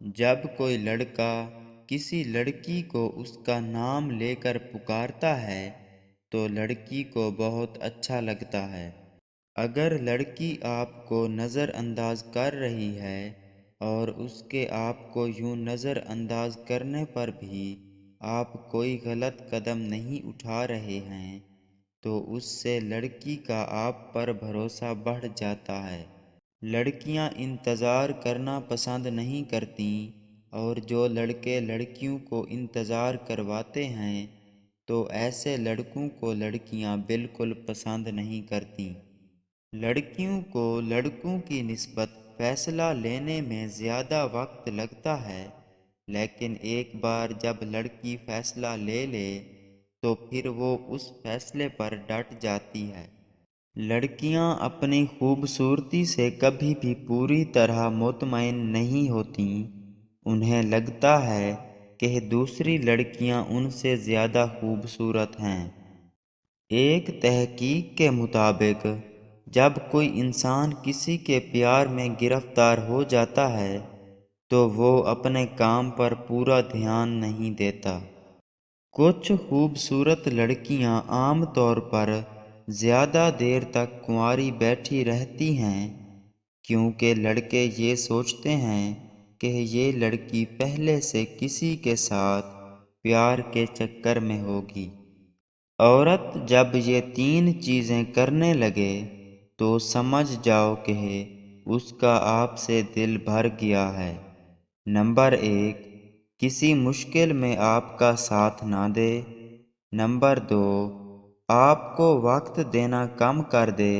جب کوئی لڑکا کسی لڑکی کو اس کا نام لے کر پکارتا ہے تو لڑکی کو بہت اچھا لگتا ہے۔ اگر لڑکی آپ کو نظر انداز کر رہی ہے اور اس کے آپ کو یوں نظر انداز کرنے پر بھی آپ کوئی غلط قدم نہیں اٹھا رہے ہیں تو اس سے لڑکی کا آپ پر بھروسہ بڑھ جاتا ہے۔ لڑکیاں انتظار کرنا پسند نہیں کرتیں، اور جو لڑکے لڑکیوں کو انتظار کرواتے ہیں تو ایسے لڑکوں کو لڑکیاں بالکل پسند نہیں کرتیں۔ لڑکیوں کو لڑکوں کی نسبت فیصلہ لینے میں زیادہ وقت لگتا ہے، لیکن ایک بار جب لڑکی فیصلہ لے لے تو پھر وہ اس فیصلے پر ڈٹ جاتی ہے۔ لڑکیاں اپنی خوبصورتی سے کبھی بھی پوری طرح مطمئن نہیں ہوتیں۔ انہیں لگتا ہے کہ دوسری لڑکیاں ان سے زیادہ خوبصورت ہیں۔ ایک تحقیق کے مطابق جب کوئی انسان کسی کے پیار میں گرفتار ہو جاتا ہے تو وہ اپنے کام پر پورا دھیان نہیں دیتا۔ کچھ خوبصورت لڑکیاں عام طور پر زیادہ دیر تک کنواری بیٹھی رہتی ہیں کیونکہ لڑکے یہ سوچتے ہیں کہ یہ لڑکی پہلے سے کسی کے ساتھ پیار کے چکر میں ہوگی۔ عورت جب یہ تین چیزیں کرنے لگے تو سمجھ جاؤ کہ اس کا آپ سے دل بھر گیا ہے۔ نمبر 1، کسی مشکل میں آپ کا ساتھ نہ دے۔ نمبر 2، آپ کو وقت دینا کم کر دے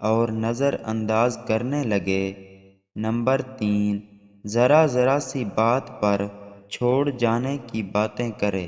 اور نظر انداز کرنے لگے۔ نمبر 3، ذرا ذرا سی بات پر چھوڑ جانے کی باتیں کرے۔